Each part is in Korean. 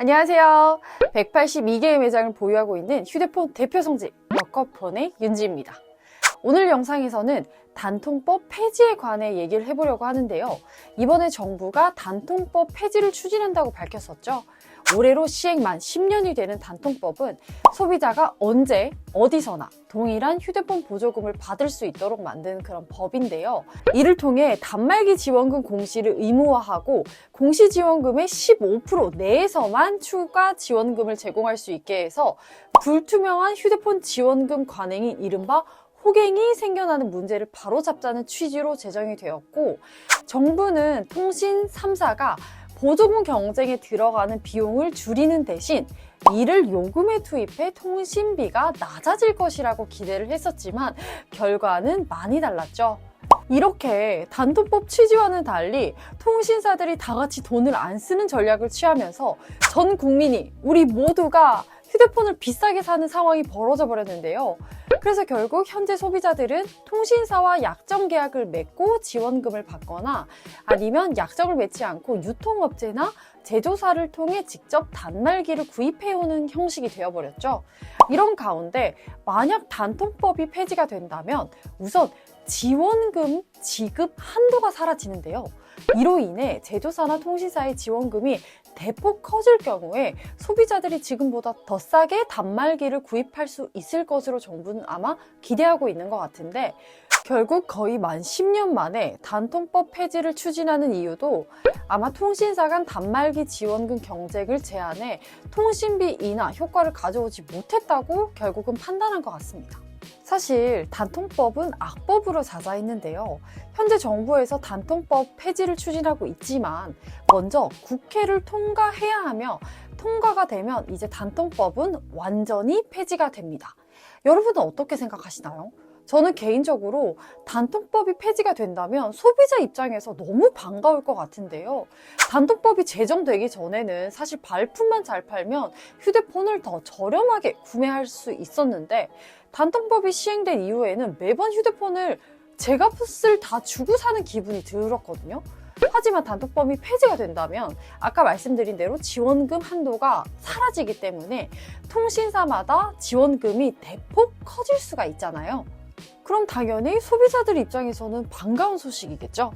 안녕하세요. 182개의 매장을 보유하고 있는 휴대폰 대표 성지 여커폰의 윤지입니다. 오늘 영상에서는 단통법 폐지에 관해 얘기를 해보려고 하는데요. 이번에 정부가 단통법 폐지를 추진한다고 밝혔었죠. 올해로 시행 만 10년이 되는 단통법은 소비자가 언제 어디서나 동일한 휴대폰 보조금을 받을 수 있도록 만드는 그런 법인데요. 이를 통해 단말기 지원금 공시를 의무화하고 공시 지원금의 15% 내에서만 추가 지원금을 제공할 수 있게 해서 불투명한 휴대폰 지원금 관행인 이른바 호갱이 생겨나는 문제를 바로잡자는 취지로 제정이 되었고, 정부는 통신 3사가 보조금 경쟁에 들어가는 비용을 줄이는 대신 이를 요금에 투입해 통신비가 낮아질 것이라고 기대를 했었지만 결과는 많이 달랐죠. 이렇게 단통법 취지와는 달리 통신사들이 다 같이 돈을 안 쓰는 전략을 취하면서 전 국민이, 우리 모두가 휴대폰을 비싸게 사는 상황이 벌어져 버렸는데요. 그래서 결국 현재 소비자들은 통신사와 약정 계약을 맺고 지원금을 받거나 아니면 약정을 맺지 않고 유통업체나 제조사를 통해 직접 단말기를 구입해오는 형식이 되어버렸죠. 이런 가운데 만약 단통법이 폐지가 된다면 우선 지원금 지급 한도가 사라지는데요. 이로 인해 제조사나 통신사의 지원금이 대폭 커질 경우에 소비자들이 지금보다 더 싸게 단말기를 구입할 수 있을 것으로 정부는 아마 기대하고 있는 것 같은데, 결국 거의 만 10년 만에 단통법 폐지를 추진하는 이유도 아마 통신사 간 단말기 지원금 경쟁을 제한해 통신비 인하 효과를 가져오지 못했다고 결국은 판단한 것 같습니다. 사실 단통법은 악법으로 자자했는데요. 현재 정부에서 단통법 폐지를 추진하고 있지만 먼저 국회를 통과해야 하며, 통과가 되면 이제 단통법은 완전히 폐지가 됩니다. 여러분은 어떻게 생각하시나요? 저는 개인적으로 단통법이 폐지가 된다면 소비자 입장에서 너무 반가울 것 같은데요. 단통법이 제정되기 전에는 사실 발품만 잘 팔면 휴대폰을 더 저렴하게 구매할 수 있었는데, 단통법이 시행된 이후에는 매번 휴대폰을 제가 값을 다 주고 사는 기분이 들었거든요. 하지만 단통법이 폐지가 된다면 아까 말씀드린 대로 지원금 한도가 사라지기 때문에 통신사마다 지원금이 대폭 커질 수가 있잖아요. 그럼 당연히 소비자들 입장에서는 반가운 소식이겠죠.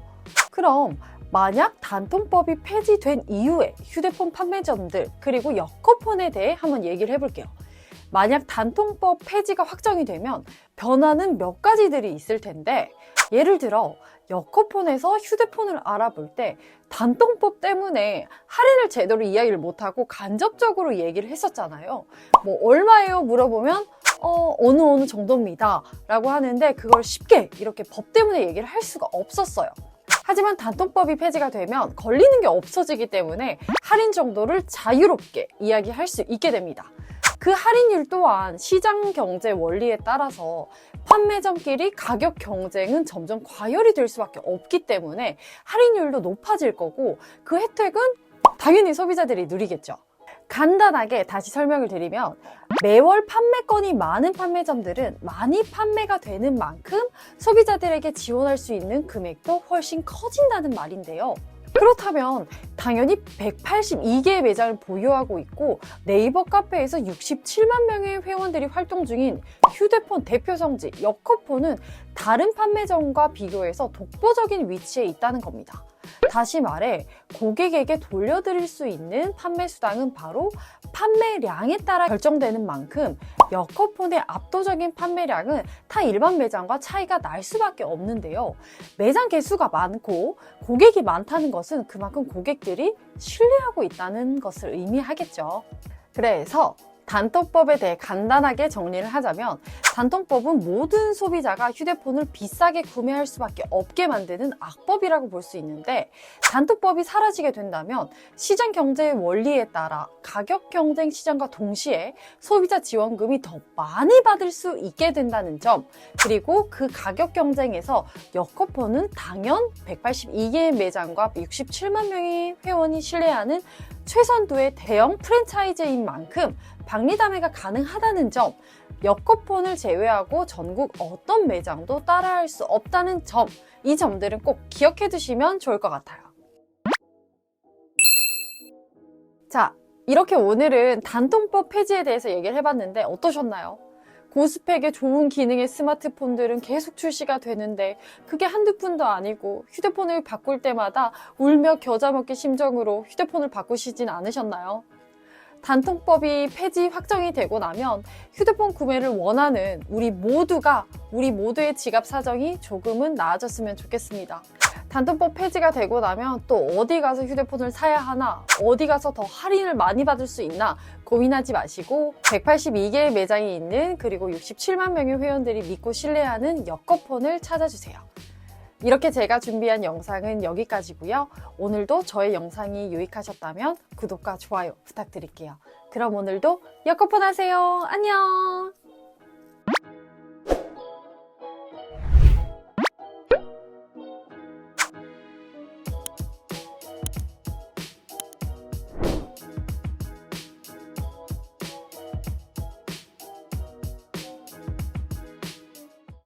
그럼 만약 단통법이 폐지된 이후에 휴대폰 판매점들 그리고 여커폰에 대해 한번 얘기를 해볼게요. 만약 단통법 폐지가 확정이 되면 변화는 몇 가지들이 있을 텐데, 예를 들어 여커폰에서 휴대폰을 알아볼 때 단통법 때문에 할인을 제대로 이야기를 못하고 간접적으로 얘기를 했었잖아요. 뭐 얼마예요? 물어보면 어느 정도입니다 라고 하는데 그걸 쉽게 이렇게 법 때문에 얘기를 할 수가 없었어요. 하지만 단통법이 폐지가 되면 걸리는 게 없어지기 때문에 할인 정도를 자유롭게 이야기할 수 있게 됩니다. 그 할인율 또한 시장 경제 원리에 따라서 판매점끼리 가격 경쟁은 점점 과열이 될 수밖에 없기 때문에 할인율도 높아질 거고, 그 혜택은 당연히 소비자들이 누리겠죠. 간단하게 다시 설명을 드리면, 매월 판매건이 많은 판매점들은 많이 판매가 되는 만큼 소비자들에게 지원할 수 있는 금액도 훨씬 커진다는 말인데요. 그렇다면 당연히 182개의 매장을 보유하고 있고 네이버 카페에서 67만 명의 회원들이 활동 중인 휴대폰 대표 성지 여커폰은 다른 판매점과 비교해서 독보적인 위치에 있다는 겁니다. 다시 말해 고객에게 돌려드릴 수 있는 판매 수당은 바로 판매량에 따라 결정되는 만큼 여커폰의 압도적인 판매량은 타 일반 매장과 차이가 날 수밖에 없는데요. 매장 개수가 많고 고객이 많다는 것은 그만큼 고객들이 신뢰하고 있다는 것을 의미하겠죠. 그래서 단통법에 대해 간단하게 정리를 하자면, 단통법은 모든 소비자가 휴대폰을 비싸게 구매할 수밖에 없게 만드는 악법이라고 볼 수 있는데, 단통법이 사라지게 된다면 시장 경제의 원리에 따라 가격 경쟁 시장과 동시에 소비자 지원금이 더 많이 받을 수 있게 된다는 점, 그리고 그 가격 경쟁에서 여커폰은 당연 182개의 매장과 67만 명의 회원이 신뢰하는 최선두의 대형 프랜차이즈인 만큼 박리담회가 가능하다는 점, 여커폰을 제외하고 전국 어떤 매장도 따라할 수 없다는 점, 이 점들은 꼭 기억해 두시면 좋을 것 같아요. 자, 이렇게 오늘은 단통법 폐지에 대해서 얘기를 해봤는데 어떠셨나요? 고스펙에 좋은 기능의 스마트폰들은 계속 출시가 되는데 그게 한두 푼도 아니고 휴대폰을 바꿀 때마다 울며 겨자 먹기 심정으로 휴대폰을 바꾸시진 않으셨나요? 단통법이 폐지 확정이 되고 나면 휴대폰 구매를 원하는 우리 모두의 지갑 사정이 조금은 나아졌으면 좋겠습니다. 단통법 폐지가 되고 나면 또 어디 가서 휴대폰을 사야 하나, 어디 가서 더 할인을 많이 받을 수 있나 고민하지 마시고 182개의 매장이 있는 그리고 67만 명의 회원들이 믿고 신뢰하는 여커폰을 찾아주세요. 이렇게 제가 준비한 영상은 여기까지고요. 오늘도 저의 영상이 유익하셨다면 구독과 좋아요 부탁드릴게요. 그럼 오늘도 여커폰 하세요. 안녕!